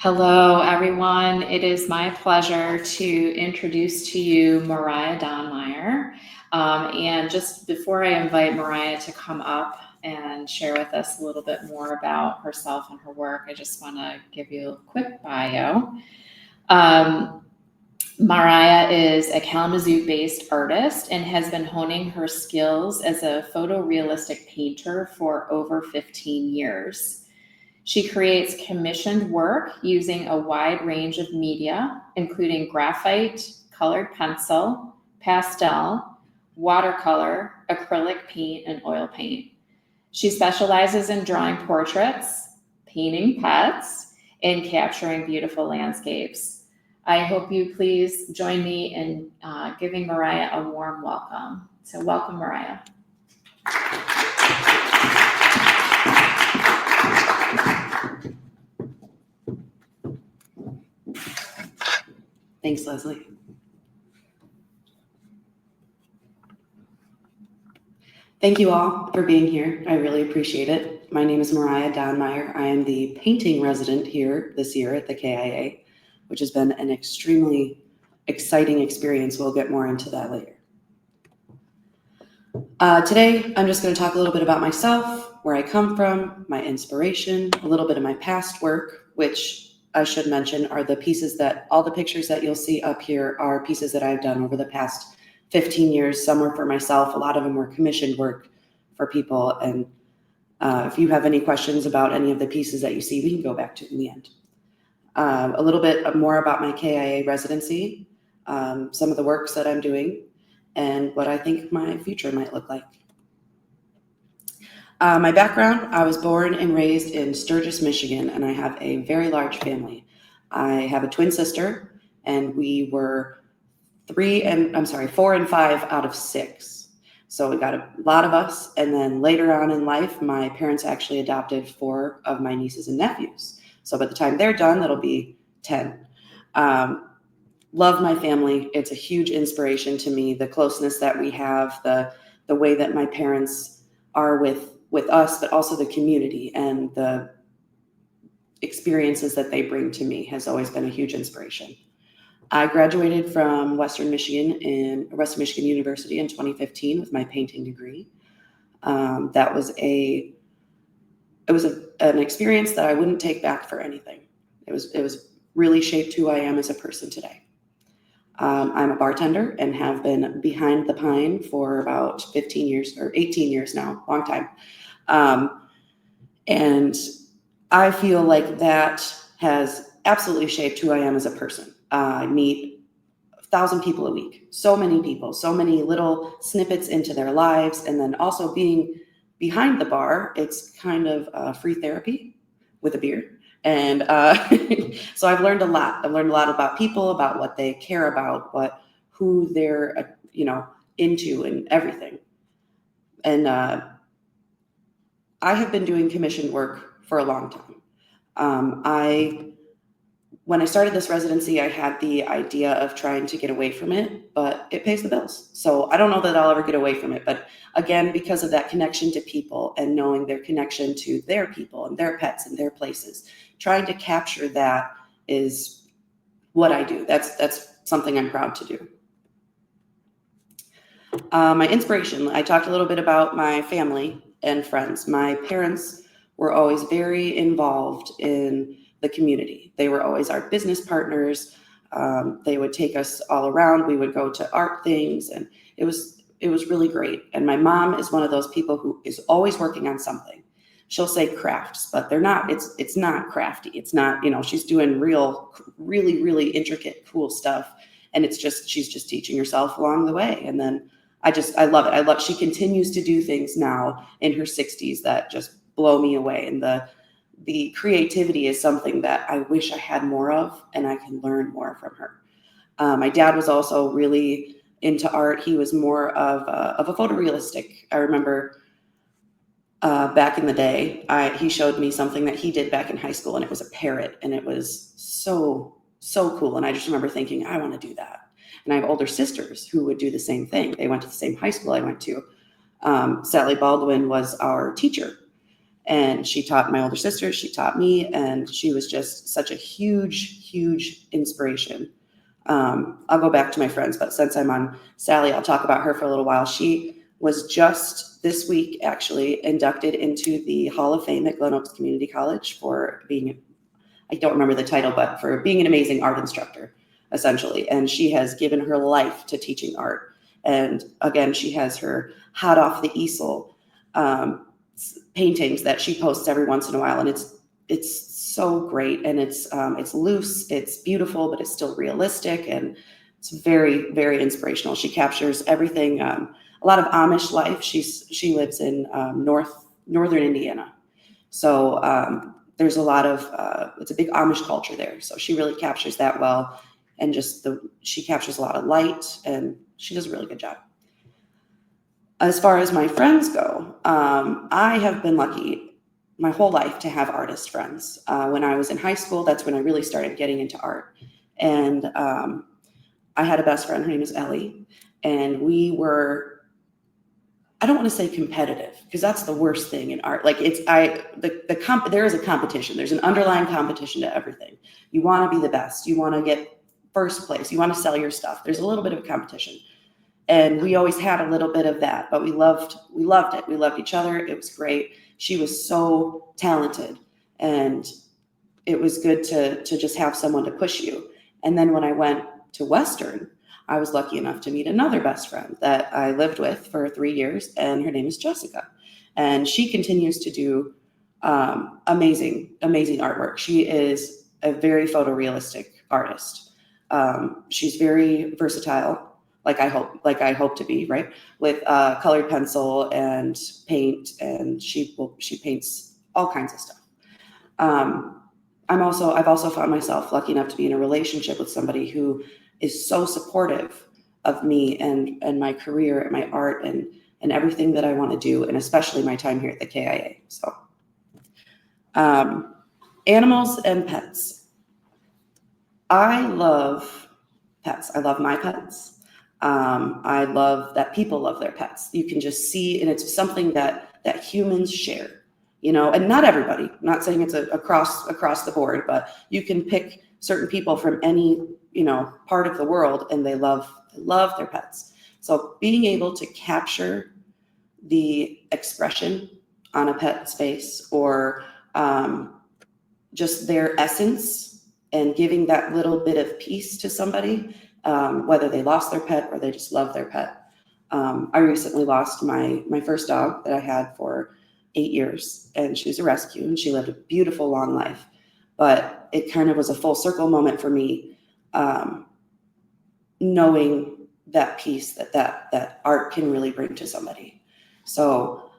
Hello, everyone. It is my pleasure to introduce to you Mariah Donmyer. And just before I invite Mariah to come up and share with us a little bit more about herself and her work, I just want to give you a quick bio. Mariah is a Kalamazoo-based artist and has been honing her skills as a photorealistic painter for over 15 years. She creates commissioned work using a wide range of media, including graphite, colored pencil, pastel, watercolor, acrylic paint, and oil paint. She specializes in drawing portraits, painting pets, and capturing beautiful landscapes. I hope you please join me in giving Mariah a warm welcome. So welcome, Mariah. Thanks, Leslie. Thank you all for being here. I really appreciate it. My name is Mariah Donmyer. I am the painting resident here this year at the KIA, which has been an extremely exciting experience. We'll get more into that later. Today, I'm just going to talk a little bit about myself, where I come from, my inspiration, a little bit of my past work, which I should mention are the pieces that all the pictures that you'll see up here are pieces that I've done over the past 15 years. Some were for myself. A lot of them were commissioned work for people. And if you have any questions about any of the pieces that you see, we can go back to in the end. A little bit more about my KIA residency, some of the works that I'm doing, and what I think my future might look like. My background, I was born and raised in Sturgis, Michigan, and I have a very large family. I have a twin sister, and we were 4 and 5 out of 6. So we got a lot of us. And then later on in life, my parents actually adopted 4 of my nieces and nephews. So by the time they're done, that'll be 10. Love my family. It's a huge inspiration to me, the closeness that we have, the way that my parents are with us, but also the community and the experiences that they bring to me has always been a huge inspiration. I graduated from Western Michigan University in 2015 with my painting degree. That was an experience that I wouldn't take back for anything. It was really shaped who I am as a person today. I'm a bartender and have been behind the pine for about 15 years or 18 years now, long time. And I feel like that has absolutely shaped who I am as a person. I meet 1,000 people a week, so many people, so many little snippets into their lives. And then also being behind the bar, it's kind of free therapy with a beer. And so I've learned a lot. I've learned a lot about people, about what they care about, who they're, into and everything. And I have been doing commissioned work for a long time. When I started this residency, I had the idea of trying to get away from it, but it pays the bills. So I don't know that I'll ever get away from it. But again, because of that connection to people and knowing their connection to their people and their pets and their places, trying to capture that is what I do. That's something I'm proud to do. My inspiration, I talked a little bit about my family and friends. My parents were always very involved in the community. They were always our business partners. They would take us all around. We would go to art things, and it was really great. And my mom is one of those people who is always working on something. She'll say crafts, but they're not. It's not crafty. It's not. She's doing really intricate, cool stuff, and she's just teaching herself along the way. And then I love it. She continues to do things now in her 60s that just blow me away, and the creativity is something that I wish I had more of, and I can learn more from her. My dad was also really into art. He was more of a photorealistic. I remember back in the day, he showed me something that he did back in high school, and it was a parrot, and it was so cool. And I just remember thinking, I want to do that. And I have older sisters who would do the same thing. They went to the same high school I went to. Sally Baldwin was our teacher. And she taught my older sister, she taught me, and she was just such a huge, huge inspiration. I'll go back to my friends, but since I'm on Sally, I'll talk about her for a little while. She was just this week actually inducted into the Hall of Fame at Glen Oaks Community College for being, I don't remember the title, but for being an amazing art instructor, essentially. And she has given her life to teaching art. And again, she has her hot off the easel paintings that she posts every once in a while, and it's so great, and it's loose, it's beautiful, but it's still realistic, and it's very, very inspirational. She captures everything, a lot of Amish life. She lives in northern Indiana, so there's a lot of it's a big Amish culture there. So she really captures that well, and she captures a lot of light, and she does a really good job. As far as my friends go, I have been lucky my whole life to have artist friends. When I was in high school, that's when I really started getting into art. And I had a best friend, her name is Ellie, and we were, I don't want to say competitive, because that's the worst thing in art. Like there is a competition. There's an underlying competition to everything. You want to be the best. You want to get first place. You want to sell your stuff. There's a little bit of a competition. And we always had a little bit of that, but we loved it. We loved each other. It was great. She was so talented, and it was good to just have someone to push you. And then when I went to Western, I was lucky enough to meet another best friend that I lived with for 3 years, and her name is Jessica. And she continues to do amazing, amazing artwork. She is a very photorealistic artist. She's very versatile, like I hope to be, right? With colored pencil and paint, and she paints all kinds of stuff. I've also found myself lucky enough to be in a relationship with somebody who is so supportive of me and my career and my art and everything that I want to do, and especially my time here at the KIA. So, animals and pets. I love pets. I love my pets. I love that people love their pets. You can just see, and it's something that humans share, and not everybody. I'm not saying it's across the board, but you can pick certain people from any, part of the world, and they love their pets. So being able to capture the expression on a pet's face, or just their essence, and giving that little bit of peace to somebody, whether they lost their pet or they just love their pet. I recently lost my first dog that I had for 8 years, and she was a rescue, and she lived a beautiful, long life. But it kind of was a full circle moment for me, knowing that peace that art can really bring to somebody. So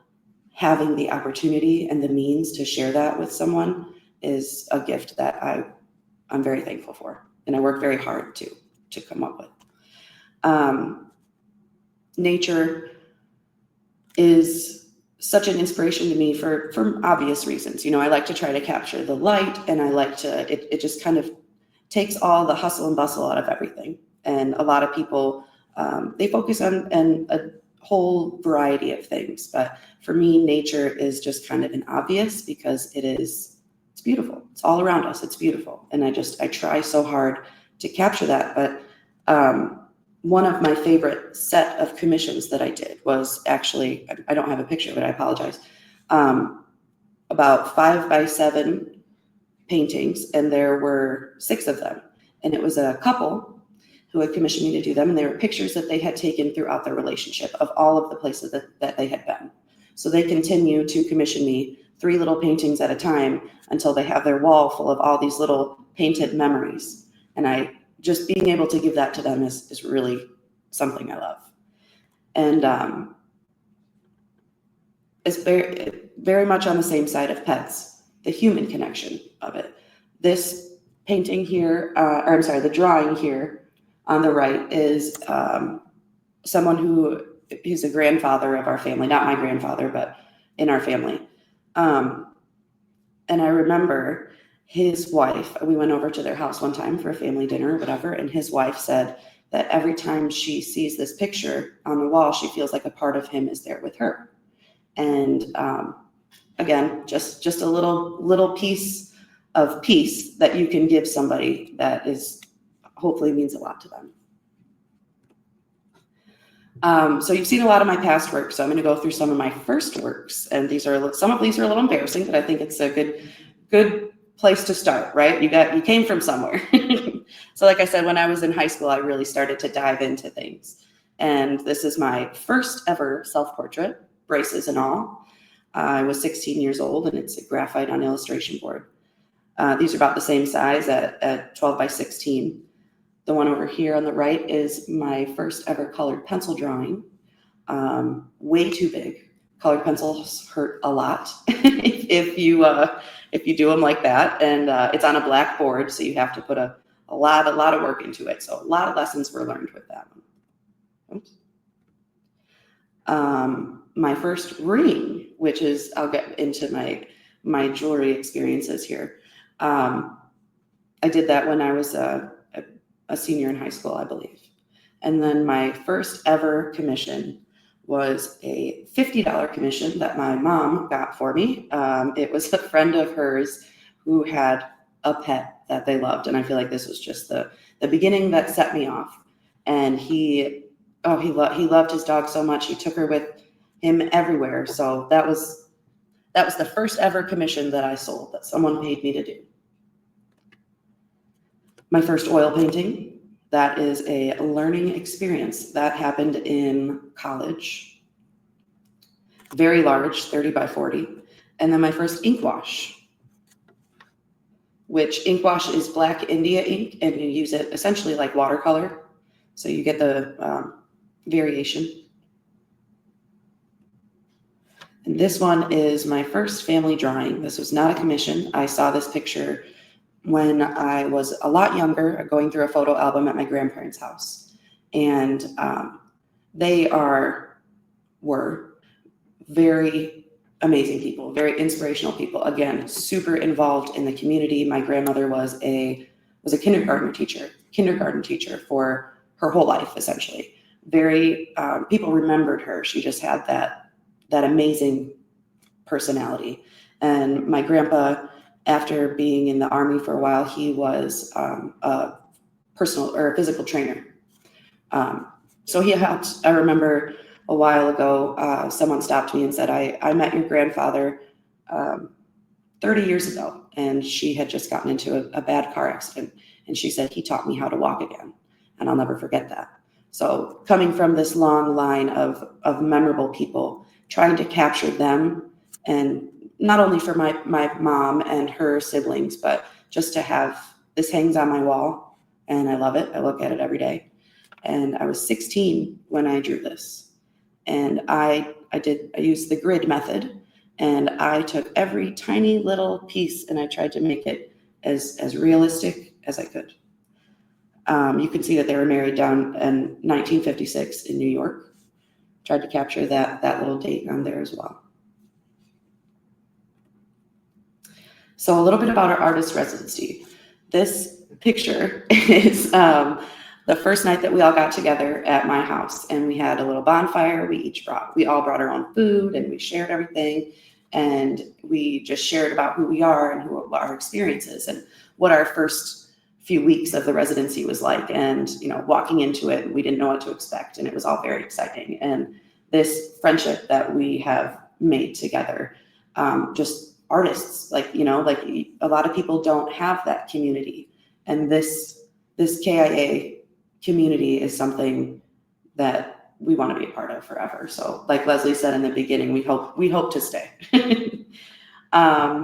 having the opportunity and the means to share that with someone is a gift that I'm very thankful for, and I work very hard to come up with. Nature is such an inspiration to me for obvious reasons. I like to try to capture the light, and I like to, it just kind of takes all the hustle and bustle out of everything. And a lot of people, they focus on a whole variety of things. But for me, nature is just kind of an obvious, because it's beautiful. It's all around us. It's beautiful. And I try so hard to capture that. But one of my favorite set of commissions that I did was actually, I don't have a picture, but I apologize, about 5x7 paintings, and there were 6 of them. And it was a couple who had commissioned me to do them, and they were pictures that they had taken throughout their relationship of all of the places that they had been. So they continue to commission me 3 little paintings at a time until they have their wall full of all these little painted memories. And just being able to give that to them is really something I love. And it's very, very much on the same side of pets, the human connection of it. This painting here, the drawing here on the right is someone who is a grandfather of our family, not my grandfather, but in our family. And I remember his wife, we went over to their house one time for a family dinner or whatever, and his wife said that every time she sees this picture on the wall, she feels like a part of him is there with her. And again, just a little piece of peace that you can give somebody that is hopefully means a lot to them. So you've seen a lot of my past work, so I'm going to go through some of my first works, and some of these are a little embarrassing, but I think it's a good place to start, right? You came from somewhere. So like I said, when I was in high school, I really started to dive into things, and this is my first ever self-portrait, braces and all. I was 16 years old, and it's a graphite on illustration board. These are about the same size at 12 by 16. The one over here on the right is my first ever colored pencil drawing. Way too big. Colored pencils hurt a lot if you do them like that, and it's on a black board, so you have to put a lot of work into it. So a lot of lessons were learned with that one. Oops. My first ring, which is, I'll get into my jewelry experiences here. I did that when I was a senior in high school, I believe. And then my first ever commission was a $50 commission that my mom got for me. It was a friend of hers who had a pet that they loved. And I feel like this was just the beginning that set me off. And he loved his dog so much. He took her with him everywhere. So that was the first ever commission that I sold, that someone paid me to do. My first oil painting, that is a learning experience. That happened in college. Very large, 30 by 40. And then my first ink wash, which ink wash is black India ink, and you use it essentially like watercolor. So you get the variation. And this one is my first family drawing. This was not a commission. I saw this picture when I was a lot younger, going through a photo album at my grandparents' house. And they were very amazing people, very inspirational people. Again, super involved in the community. My grandmother was a kindergarten teacher for her whole life, essentially. Very, people remembered her. She just had that amazing personality. And my grandpa, after being in the Army for a while, he was a personal or a physical trainer. So he helped. I remember a while ago, someone stopped me and said, I met your grandfather 30 years ago, and she had just gotten into a bad car accident. And she said, he taught me how to walk again. And I'll never forget that. So coming from this long line of memorable people, trying to capture them, and not only for my mom and her siblings, but just to have, this hangs on my wall and I love it. I look at it every day. And I was 16 when I drew this. And I used the grid method, and I took every tiny little piece and I tried to make it as realistic as I could. You can see that they were married down in 1956 in New York. Tried to capture that little date on there as well. So a little bit about our artist residency. This picture is the first night that we all got together at my house, and we had a little bonfire. We all brought our own food, and we shared everything, and we just shared about who we are and what our experiences and what our first few weeks of the residency was like. And walking into it, we didn't know what to expect, and it was all very exciting. And this friendship that we have made together, just artists, like a lot of people don't have that community, and this KIA community is something that we want to be a part of forever. So like Leslie said in the beginning, we hope to stay. The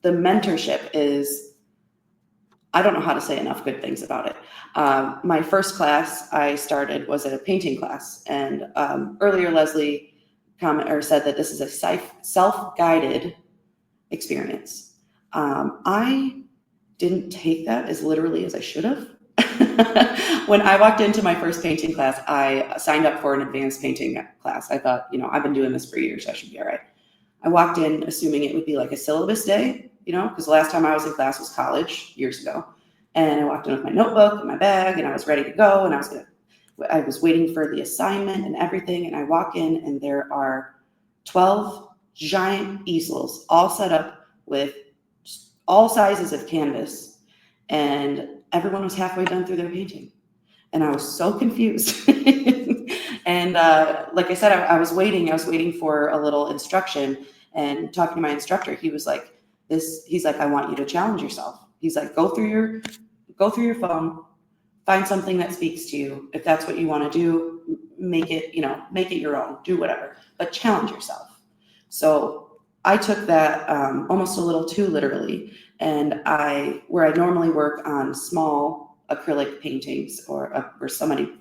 mentorship is, I don't know how to say enough good things about it. My first class I started was a painting class, and earlier Leslie said that this is a self-guided experience. I didn't take that as literally as I should have. When I walked into my first painting class, I signed up for an advanced painting class. I thought, I've been doing this for years, I should be all right. I walked in assuming it would be like a syllabus day, because the last time I was in class was college years ago. And I walked in with my notebook and my bag, and I was ready to go, and I was waiting for the assignment and everything, and I walk in and there are 12 giant easels all set up with all sizes of canvas, and everyone was halfway done through their painting. And I was so confused. And like I said, I was waiting for a little instruction, and talking to my instructor, he was like, he's like, I want you to challenge yourself. He's like, go through your phone, find something that speaks to you. If that's what you want to do, make it your own, do whatever, but challenge yourself. So I took that almost a little too literally. And where I normally work on small acrylic paintings, or somebody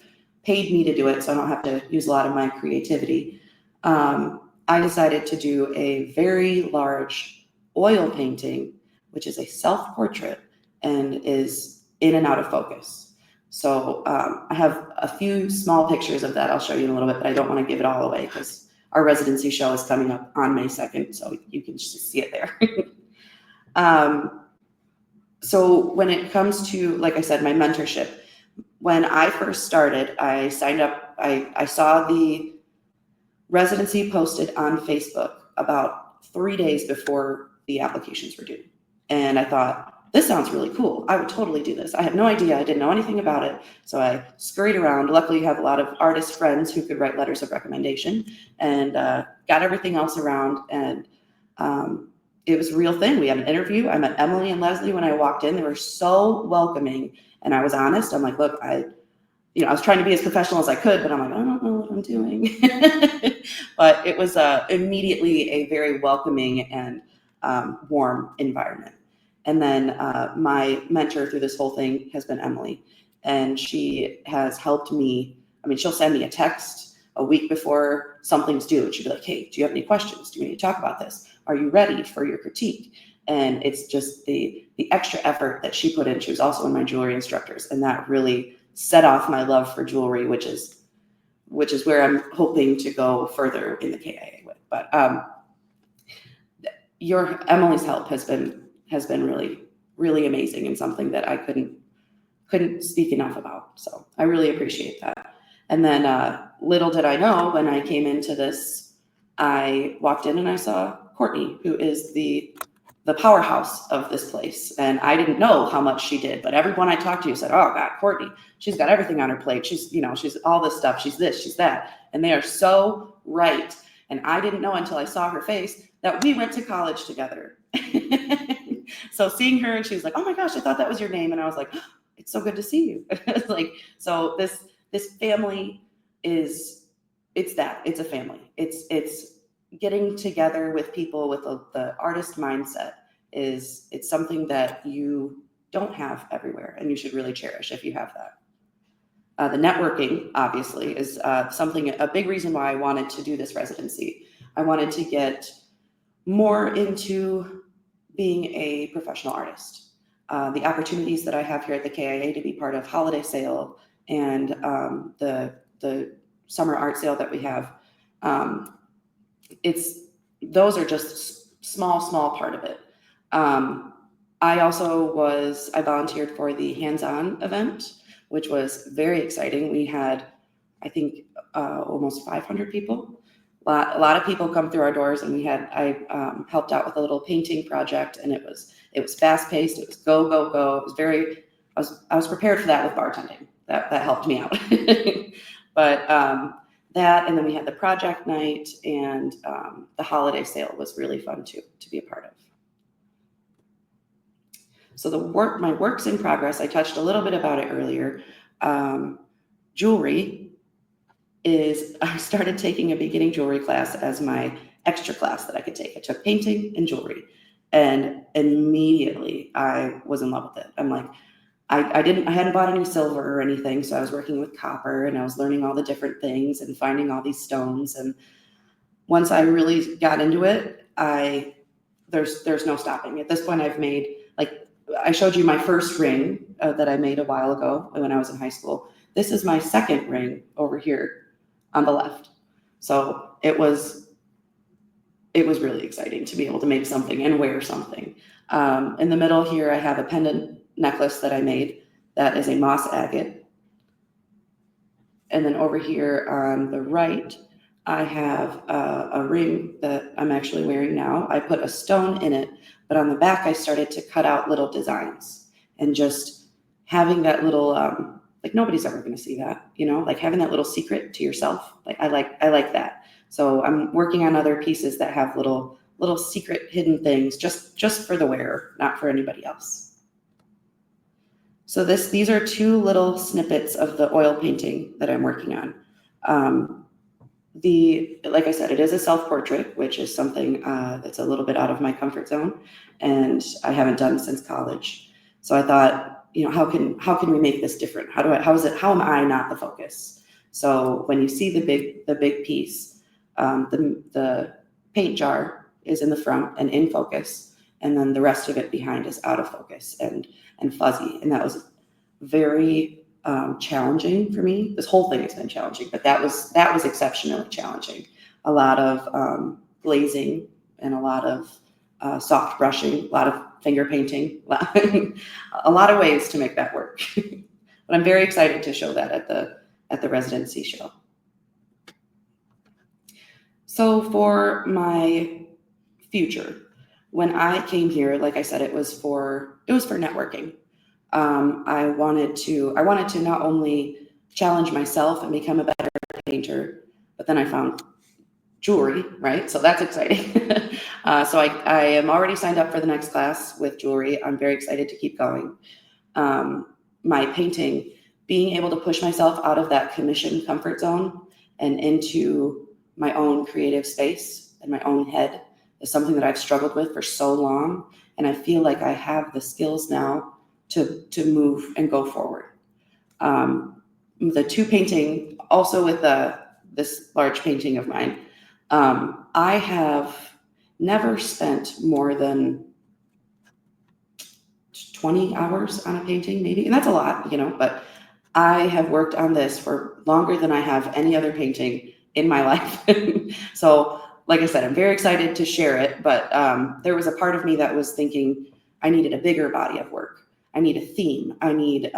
paid me to do it, so I don't have to use a lot of my creativity, I decided to do a very large oil painting, which is a self-portrait and is in and out of focus. So I have a few small pictures of that I'll show you in a little bit, but I don't want to give it all away because our residency show is coming up on May 2nd, so you can just see it there. So when it comes to, like I said, my mentorship, when I first started, I signed up, I saw the residency posted on Facebook about 3 days before the applications were due. And I thought, this sounds really cool. I would totally do this. I had no idea. I didn't know anything about it. So I scurried around. Luckily, I have a lot of artist friends who could write letters of recommendation, and got everything else around. And it was a real thing. We had an interview. I met Emily and Leslie when I walked in. They were so welcoming. And I was honest. I'm like, look, I was trying to be as professional as I could, but I'm like, I don't know what I'm doing. But it was immediately a very welcoming and warm environment. And then my mentor through this whole thing has been Emily. And she has helped me. I mean, she'll send me a text a week before something's due. She'll be like, hey, do you have any questions? Do you need to talk about this? Are you ready for your critique? And it's just the extra effort that she put in. She was also one of my jewelry instructors, and that really set off my love for jewelry, which is where I'm hoping to go further in the KIA with. But Emily's help has been really, really amazing, and something that I couldn't speak enough about. So I really appreciate that. And then little did I know, when I came into this, I walked in and I saw Courtney, who is the powerhouse of this place. And I didn't know how much she did, but everyone I talked to said, oh God, Courtney, she's got everything on her plate. She's all this stuff. She's this, she's that. And they are so right. And I didn't know until I saw her face that we went to college together. So seeing her, and she was like, oh my gosh, I thought that was your name. And I was like, oh, it's so good to see you. It's like, so this family it's a family. It's getting together with people with the artist mindset. It's something that you don't have everywhere, and you should really cherish if you have that. The networking, obviously, is a big reason why I wanted to do this residency. I wanted to get more into being a professional artist. The opportunities that I have here at the KIA to be part of holiday sale and the summer art sale that we have, those are just small part of it. I volunteered for the hands-on event, which was very exciting. We had, I think, almost 500 people. A lot of people come through our doors, and I helped out with a little painting project, and it was fast-paced. It was go. It was I was prepared for that with bartending. That helped me out. But that, and then we had the project night, and the holiday sale was really fun too, to be a part of. So my works in progress, I touched a little bit about it earlier. Jewelry I started taking a beginning jewelry class as my extra class that I could take. I took painting and jewelry, and immediately I was in love with it. I'm like, I hadn't bought any silver or anything, so I was working with copper, and I was learning all the different things and finding all these stones. And once I really got into it, there's no stopping. At this point, I've made, like, I showed you my first ring that I made a while ago when I was in high school. This is my second ring over here on the left. So it was really exciting to be able to make something and wear something. In the middle here, I have a pendant necklace that I made that is a moss agate. And then over here on the right, I have a ring that I'm actually wearing now. I put a stone in it, but on the back I started to cut out little designs, and just having that little like nobody's ever going to see that, like having that little secret to yourself. Like I like that. So I'm working on other pieces that have little secret hidden things just for the wearer, not for anybody else. So these are two little snippets of the oil painting that I'm working on. Like I said, it is a self-portrait, which is something that's a little bit out of my comfort zone, and I haven't done since college. So I thought, how can we make this different? How am I not the focus? So when you see the big piece, the paint jar is in the front and in focus, and then the rest of it behind is out of focus and fuzzy. And that was very challenging for me. This whole thing has been challenging, but that was exceptionally challenging. A lot of glazing and a lot of soft brushing, a lot of finger painting, a lot of ways to make that work. But I'm very excited to show that at the residency show. So for my future, when I came here, like I said, it was for networking. I wanted to not only challenge myself and become a better painter, but then I found jewelry, right? So that's exciting. So I am already signed up for the next class with jewelry. I'm very excited to keep going. My painting, being able to push myself out of that commission comfort zone and into my own creative space and my own head, is something that I've struggled with for so long. And I feel like I have the skills now to move and go forward. The two painting, also with this large painting of mine, I have never spent more than 20 hours on a painting, maybe, and that's a lot, but I have worked on this for longer than I have any other painting in my life. So, like I said, I'm very excited to share it, but there was a part of me that was thinking I needed a bigger body of work. I need a theme. I need,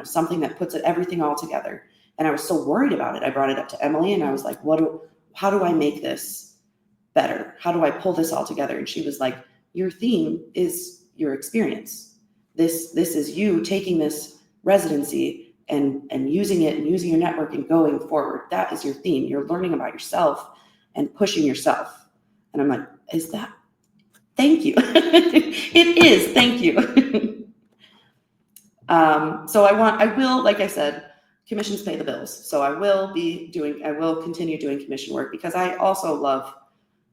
something that puts everything all together. And I was so worried about it. I brought it up to Emily and I was like, how do I make this better? How do I pull this all together? And she was like, your theme is your experience. This is you taking this residency and using it and using your network and going forward. That is your theme. You're learning about yourself and pushing yourself. And I'm like, is that? Thank you. It is. Thank you. So I will, like I said, commissions pay the bills. So I will continue doing commission work because I also love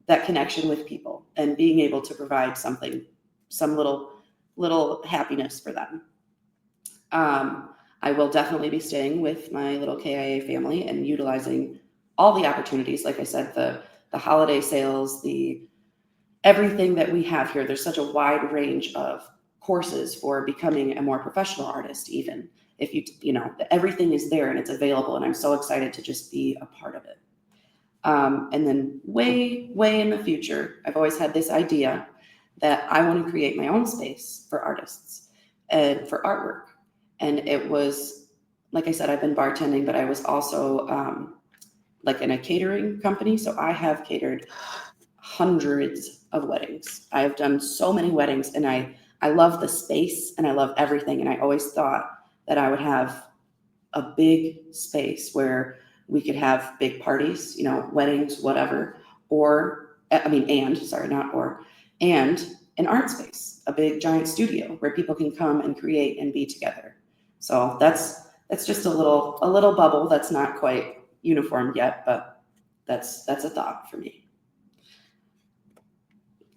that connection with people and being able to provide some little happiness for them. I will definitely be staying with my little KIA family and utilizing all the opportunities. Like I said, the holiday sales, everything that we have here. There's such a wide range of courses for becoming a more professional artist. Even if everything is there and it's available, and I'm so excited to just be a part of it. And then way in the future, I've always had this idea that I want to create my own space for artists and for artwork. And it was, like I said, I've been bartending, but I was also like in a catering company. So I have catered hundreds of weddings. I have done so many weddings, and I love the space and I love everything. And I always thought that I would have a big space where we could have big parties, weddings, whatever, and an art space, a big giant studio where people can come and create and be together. So that's just a little bubble that's not quite uniform yet, but that's a thought for me.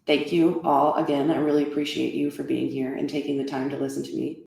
Thank you all again. I really appreciate you for being here and taking the time to listen to me.